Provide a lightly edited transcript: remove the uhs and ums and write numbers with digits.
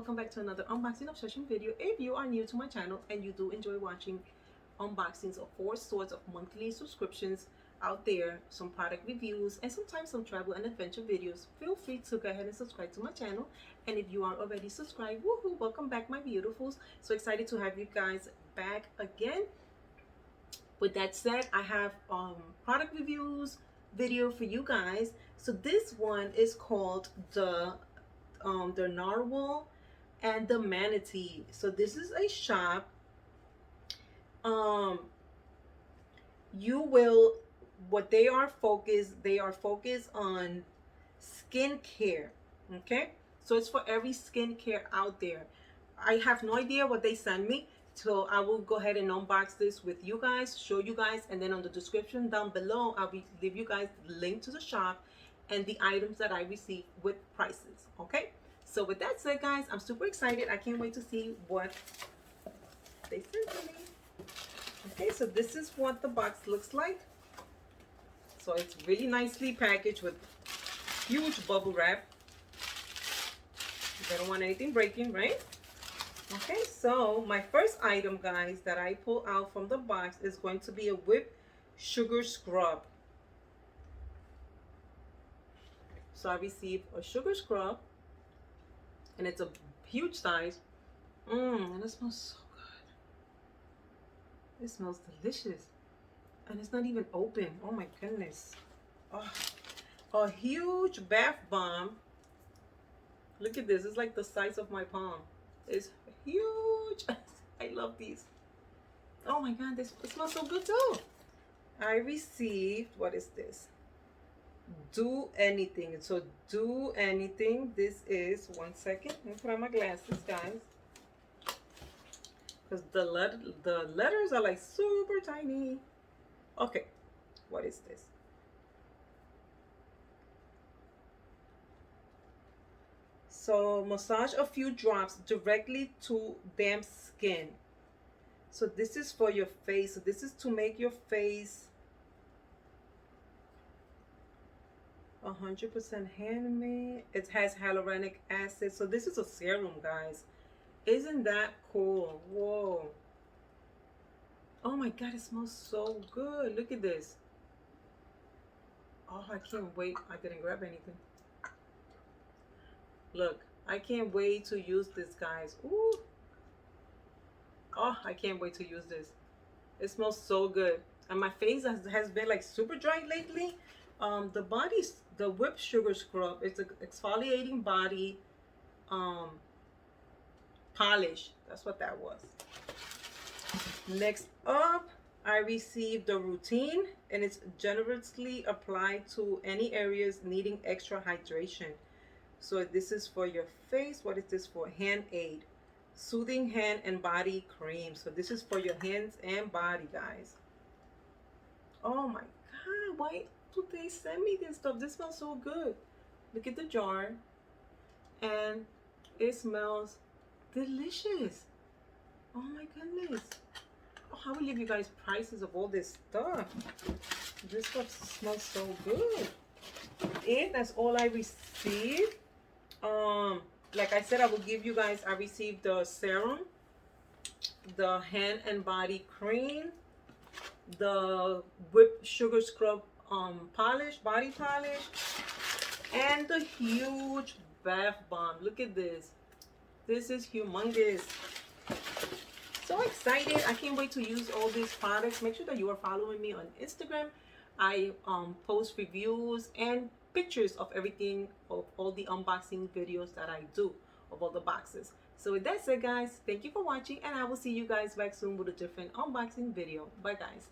welcome back to another unboxing obsession video. If you are new to my channel and you do enjoy watching unboxings of all sorts of monthly subscriptions out there, some product reviews, and sometimes some travel and adventure videos, feel free to go ahead and subscribe to my channel. And if you are already subscribed, woohoo, welcome back, my beautifuls. So excited to have you guys back again. With that said, I have product reviews video for you guys. So this one is called the Narwhal and the Manatee. So this is a shop. They are focused on skincare. Okay, so it's for every skincare out there. I have no idea what they send me, so I will go ahead and unbox this with you guys, show you guys, and then on the description down below I'll leave you guys the link to the shop and the items that I received with prices. Okay, so with that said, guys, I'm super excited. I can't wait to see what they sent to me. Okay, so this is what the box looks like. So it's really nicely packaged with huge bubble wrap. You don't want anything breaking, right? Okay, so my first item, guys, that I pull out from the box is going to be a whipped sugar scrub. So I received a sugar scrub, and it's a huge size. And it smells so good. It smells delicious. And it's not even open. Oh my goodness. Oh, a huge bath bomb. Look at this. It's like the size of my palm. It's huge. I love these. Oh my god, it smells so good too. I received, what is this? Do anything. So do anything. This is, one second. Let me put on my glasses, guys. Because the letters are like super tiny. Okay, what is this? So massage a few drops directly to damp skin. So this is for your face. So this is to make your face 100% handmade. It has hyaluronic acid. So this is a serum, guys. Isn't that cool? Whoa. Oh my god, it smells so good. Look at this. Oh, I can't wait. I didn't grab anything. Look, I can't wait to use this, guys. Ooh. Oh, I can't wait to use this. It smells so good. And my face has been like super dry lately. The whipped sugar scrub, it's an exfoliating body polish. That's what that was. Next up, I received the routine, and it's generously applied to any areas needing extra hydration. So this is for your face. What is this for? Hand aid. Soothing hand and body cream. So this is for your hands and body, guys. Oh my god, why do they send me this stuff? This smells so good. Look at the jar. And it smells delicious. Oh my goodness. Oh, I will leave you guys prices of all this stuff. This stuff smells so good. And that's all I received. Like I said, I will give you guys, I received the serum, the hand and body cream, the whipped sugar scrub body polish, and the huge bath bomb. Look at this. This is humongous. So excited. I can't wait to use all these products. Make sure that you are following me on Instagram. I post reviews and pictures of everything, of all the unboxing videos that I do of all the boxes. So with that said, guys, thank you for watching, and I will see you guys back soon with a different unboxing video. Bye, guys.